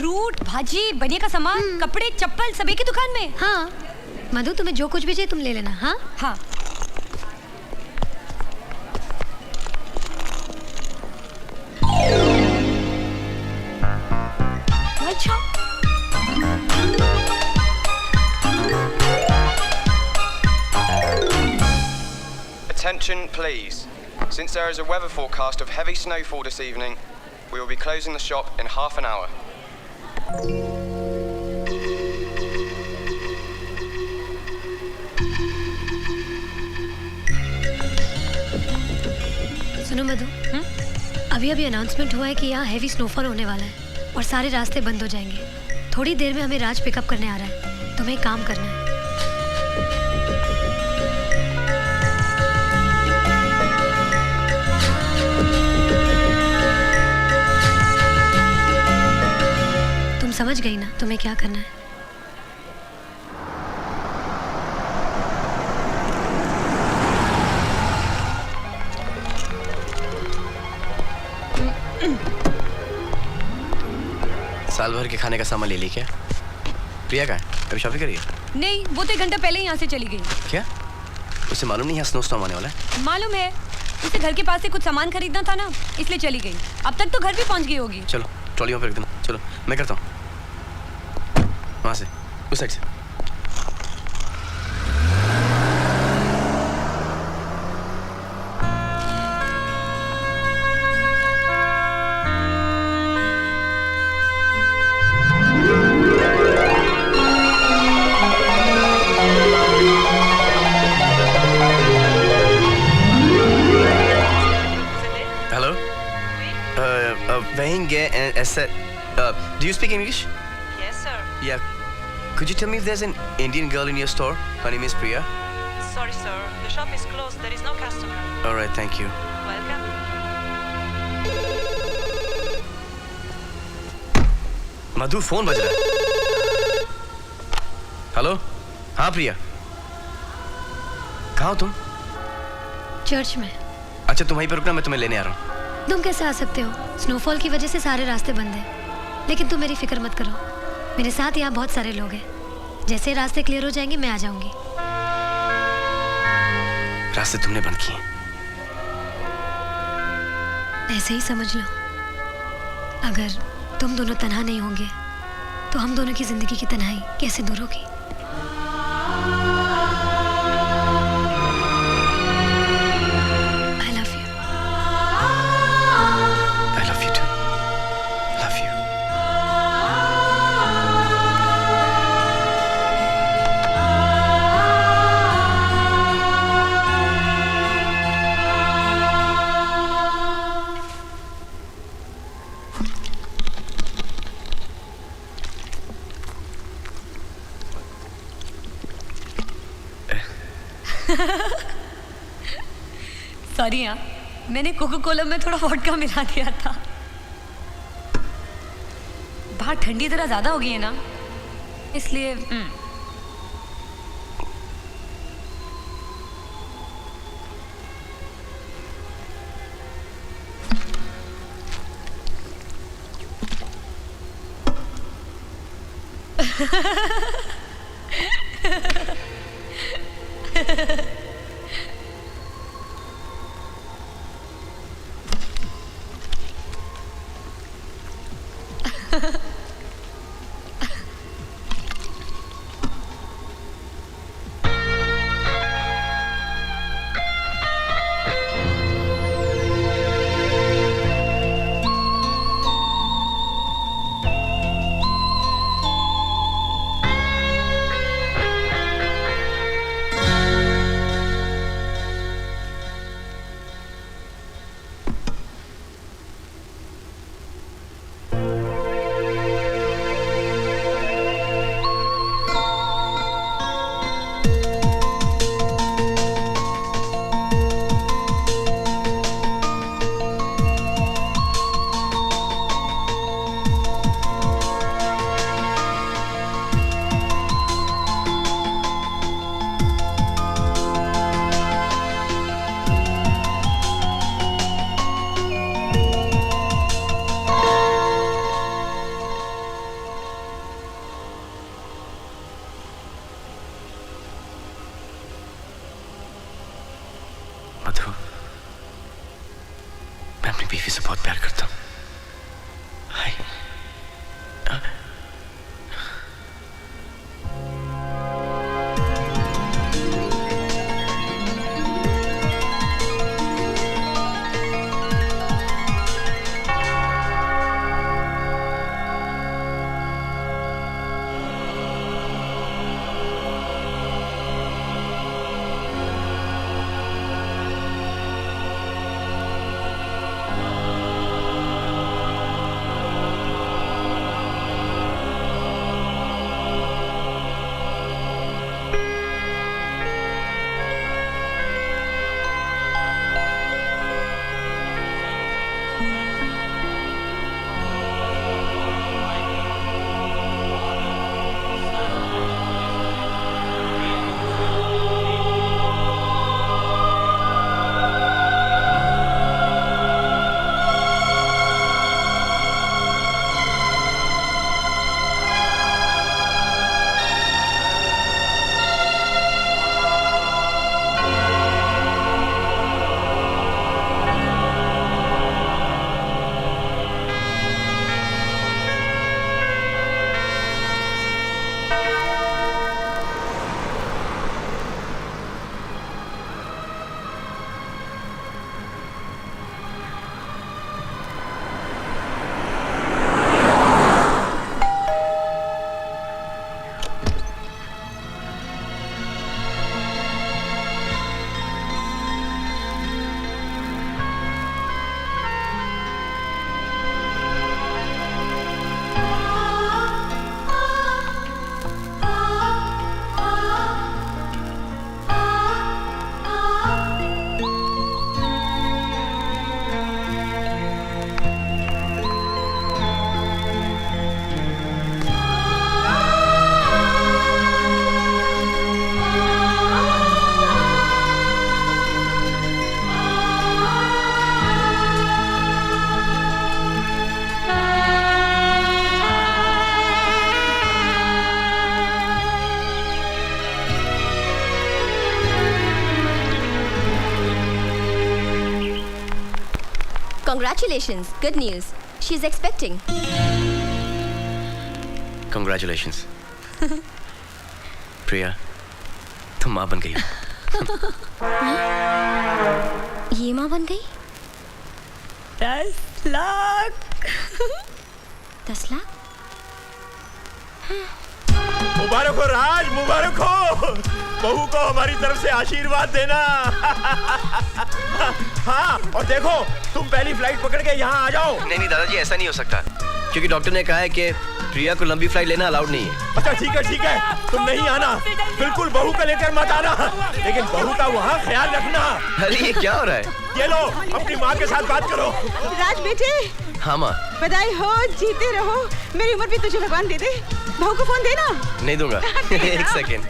Fruit, भाजी, बनिए का सामान, कपड़े, चप्पल सब एक ही दुकान में। हाँ मधु, तुम्हें जो कुछ भी चाहिए तुम ले लेना। हाँ हाँ। अच्छा। Attention please. Since there is a weather forecast of heavy snowfall this evening, we will be closing the shop in half an hour. सुनो मधु, अभी अभी अनाउंसमेंट हुआ है कि यहाँ हैवी स्नोफॉल होने वाला है और सारे रास्ते बंद हो जाएंगे। थोड़ी देर में हमें राज पिकअप करने आ रहा है। तुम्हें एक काम करना है। तुम समझ गई ना तुम्हें क्या करना है? साल भर के खाने का सामान ले ली क्या? प्रिया का है? अभी शॉपिंग करी है? नहीं, वो तो 1 घंटा पहले ही यहाँ से चली गई। क्या? उसे मालूम नहीं यहाँ स्नो स्टॉर्म आने वाला है? मालूम है, उसे घर के पास से कुछ सामान खरीदना था ना, इसलिए चली गई। अब तक तो घर भी पहुँच गई होगी। चलो ट्रॉली में रख देना। चलो मैं करता हूँ, वहाँ से, उस साइड से। Do you speak English? Yes, sir. Yeah. Could you tell me if there's an Indian girl in your store? Her name is Priya. Sorry, sir. The shop is closed. There is no customer. All right, thank you. Welcome. Madhu, phone बज रहा है। Hello? हाँ प्रिया, कहाँ हो तुम? Church में। अच्छा तुम वहीं पर रुकना, मैं तुम्हें लेने आ रहा हूँ। तुम कैसे आ सकते हो? स्नोफॉल की वजह से सारे रास्ते बंद हैं। लेकिन तुम मेरी फिक्र मत करो, मेरे साथ यहाँ बहुत सारे लोग हैं। जैसे रास्ते क्लियर हो जाएंगे मैं आ जाऊंगी। रास्ते तुमने बंद किए? ऐसे ही समझ लो। अगर तुम दोनों तन्हा नहीं होंगे तो हम दोनों की जिंदगी की तन्हाई कैसे दूर होगी? सॉरी यार, मैंने कोको कोला में थोड़ा वोडका मिला दिया था। बाहर ठंडी तरह ज्यादा हो गई है ना, इसलिए से बहुत प्यार करता हूँ। हाय। Congratulations, good news. She's expecting. Congratulations. प्रिया, तुम माँ बन गई हो। ये माँ बन गई? 10 लाख। 10 लाख? मुबारक हो राज, मुबारक हो। बहू को हमारी तरफ से आशीर्वाद देना। हाँ, और देखो तुम पहली फ्लाइट पकड़ के यहाँ आ जाओ। नहीं दादाजी, ऐसा नहीं हो सकता, क्योंकि डॉक्टर ने कहा है कि प्रिया को लंबी फ्लाइट लेना अलाउड नहीं है। अच्छा ठीक है, तुम नहीं आना, बिल्कुल बहू को लेकर मत आना, लेकिन बहू का वहाँ ख्याल रखना। अरे ये क्या हो रहा है? ये लो, अपनी माँ के साथ बात करो। राज बेटे, हाँ माँ। बधाई हो, जीते रहो। मेरी उम्र भी तुझे भगवान दे दे। बहू को फोन देना। नहीं दूंगा। एक सेकेंड।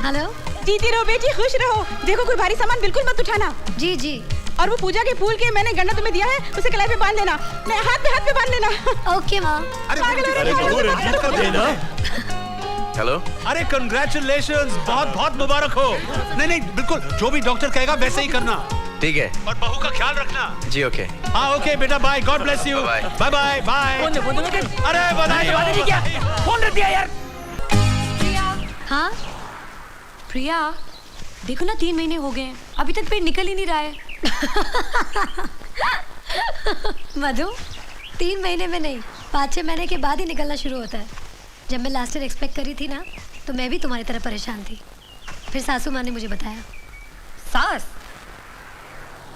हेलो। जीती रहो बेटी, खुश रहो। देखो कोई भारी सामान बिल्कुल मत उठाना। जी जी। और वो पूजा के फूल के मैंने गन्ना तुम्हें दिया है, उसे कलाई पे बांध लेना। नहीं, हाथ पे बांध लेना। ओके माँ। अरे बहू रंजीत को देना। हेलो। अरे कंग्रेचुलेशंस, बहुत बहुत मुबारक हो। नहीं बिल्कुल, जो भी डॉक्टर कहेगा वैसे ही करना। ठीक है। और बहू का ख्याल रखना। जी ओके। हाँ ओके बेटा, bye, God bless you. Bye bye bye. अरे बधाई हो। क्या फोन रख दिया यार। हाँ प्रिया, देखो ना 3 महीने हो गए हैं, अभी तक पेट निकल ही नहीं रहा है। मधु, 3 महीने में नहीं, 5-6 महीने के बाद ही निकलना शुरू होता है। जब मैं लास्ट ईयर एक्सपेक्ट करी थी ना, तो मैं भी तुम्हारी तरह परेशान थी। फिर सासू माँ ने मुझे बताया। सास?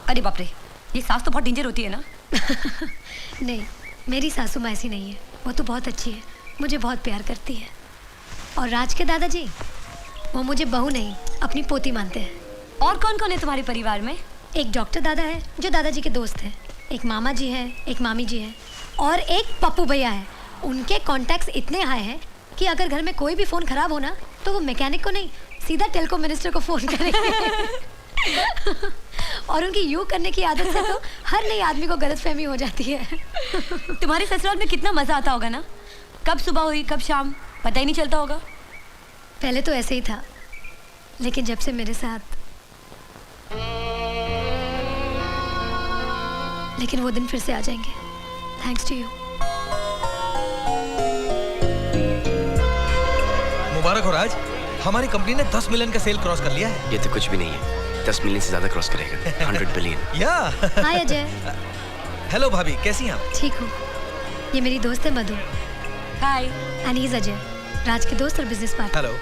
अरे बाप रे, ये सास तो बहुत डेंजर होती है ना। नहीं, मेरी सासू माँ ऐसी नहीं है, वो तो बहुत अच्छी है, मुझे बहुत प्यार करती है। और राज के दादाजी, वो मुझे बहू नहीं, अपनी पोती मानते हैं। और कौन कौन है तुम्हारे परिवार में? एक डॉक्टर दादा है जो दादाजी के दोस्त हैं, एक मामा जी है, एक मामी जी है, और एक पप्पू भैया है। उनके कॉन्टैक्ट्स इतने हाई हैं कि अगर घर में कोई भी फ़ोन ख़राब हो ना, तो वो मैकेनिक को नहीं, सीधा टेलीकॉम मिनिस्टर को फ़ोन करेंगे। और उनकी यूँ करने की आदत से तो हर नई आदमी को गलतफहमी हो जाती है। तुम्हारे ससुराल में कितना मज़ा आता होगा ना, कब सुबह हुई कब शाम पता ही नहीं चलता होगा। पहले तो ऐसे ही था, लेकिन जब से लेकिन वो दिन फिर से आ जाएंगे। Thanks to you. मुबारक हो राज, हमारी कंपनी ने 10 मिलियन का सेल क्रॉस कर लिया है। ये तो कुछ भी नहीं है, 10 मिलियन से ज्यादा क्रॉस करेगा। 100 बिलियन। या हाय अजय। हेलो भाभी, कैसी हैं आप? ठीक हूँ। ये मेरी दोस्त है मधु। हाय। एंड ही इज अजय, राज के दोस्त और business partner. Hello.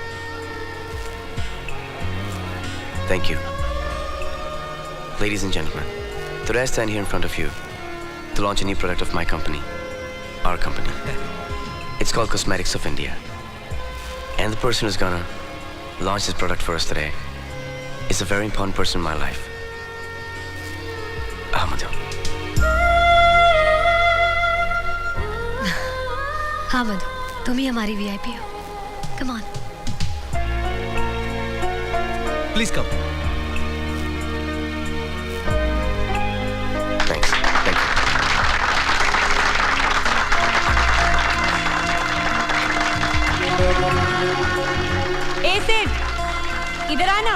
Thank you. Ladies and gentlemen, today I stand here in front of you to launch a new product of my company, our company. It's called Cosmetics of India. And the person who's gonna launch this product for us today is a very important person in my life. Madhu. हाँ मधु, तुम ही हमारी VIP हो। Come on. Please come. Thanks. Thank you. ए सेठ, इधर आना।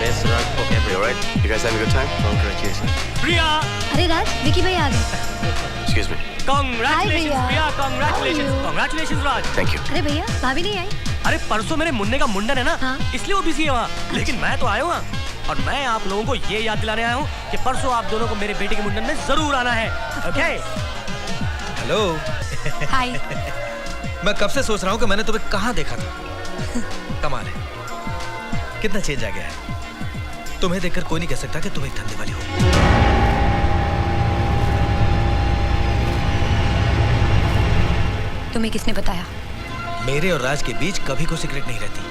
Best luck for everyone. You alright? You guys having a good time? Congratulations. प्रिया, अरे राज, विकी भाई आ गए। Excuse me. congratulations भैया। प्रिया, congratulations, congratulations Raj. Thank you. अरे भैया, भाभी नहीं आई? अरे परसों मेरे मुन्ने का मुंडन है ना, हाँ। इसलिए वो बिजी है वहाँ। लेकिन मैं तो आया हूँ वहाँ। और मैं आप लोगों को ये याद दिलाने आया हूँ कि परसों आप दोनों को मेरे बेटे के मुंडन में जरूर आना है। ओके? हेलो। हाय। मैं कब से सोच रहा हूँ कि मैंने तुम्हें कहाँ देखा था। कमाल है, कितना चेंज आ गया है। तुम्हें देखकर कोई नहीं कह सकता कि तुम एक धंधे वाली हो। तुम्हें किसने बताया? मेरे और राज के बीच कभी कोई सीक्रेट नहीं रहती।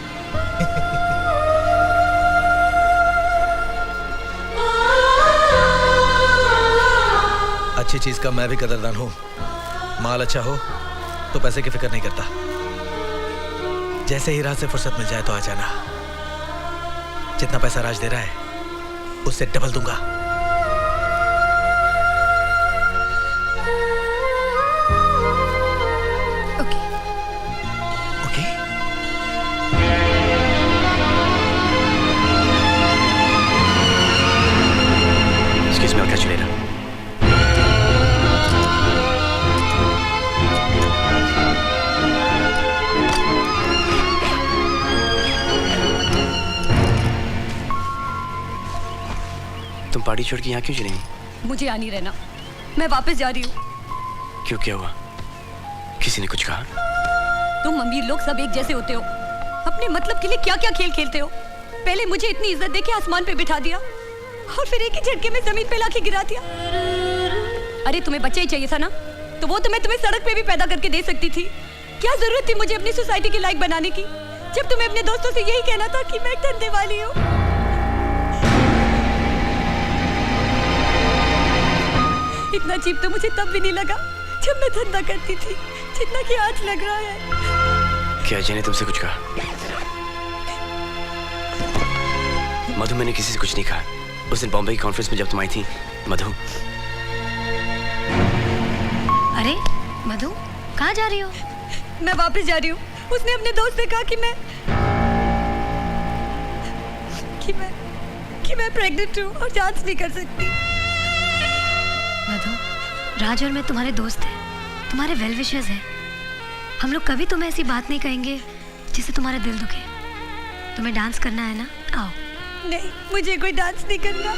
अच्छी चीज का मैं भी कदरदान हूं। माल अच्छा हो तो पैसे की फिक्र नहीं करता। जैसे ही राज से फुर्सत मिल जाए तो आ जाना। जितना पैसा राज दे रहा है उससे डबल दूंगा। Okay. Okay? Excuse me, I'll catch you later. तुम पार्टी छोड़ के यहाँ क्यों चली गई? मुझे यहाँ नहीं रहना, मैं वापस जा रही हूँ। क्यों, क्या हुआ? किसी ने कुछ कहा? तुम अमीर लोग सब एक जैसे होते हो। अपने मतलब के लिए क्या क्या खेल खेलते हो। पहले मुझे इतनी इज्जत देके आसमान पे बिठा दिया और फिर एक ही झटके में जमीन पे लाके गिरा दिया। अरे तुम्हें बच्चा ही चाहिए था ना, तो वो तो मैं तुम्हें सड़क पे भी पैदा करके दे सकती थी। क्या जरूरत थी मुझे अपनी सोसाइटी के लायक बनाने की, जब तुम्हें अपने दोस्तों से यही कहना था कि मैं धंधे वाली हूँ। इतना चीप तो मुझे तब भी नहीं लगा जब मैं धंधा करती थी, जितना कि आज लग रहा है। क्या अजय ने तुमसे कुछ कहा? मधु, मैंने किसी से कुछ नहीं कहा। उस दिन बॉम्बे की कॉन्फ्रेंस में जब तुम आई थी। मधु। अरे मधु, कहाँ जा रही हो? मैं वापस जा रही हूँ। उसने अपने दोस्त से कहा कि मैं प्रेग्नेंट हूँ और जांच नहीं कर सकती। मधु, राज और मैं तुम्हारे दोस्त हैं, तुम्हारे वेल विशर्स हैं। हम लोग कभी तुम्हें ऐसी बात नहीं कहेंगे जिससे तुम्हारा दिल दुखे। तुम्हें डांस करना है ना? आओ। नहीं, मुझे कोई डांस नहीं करना।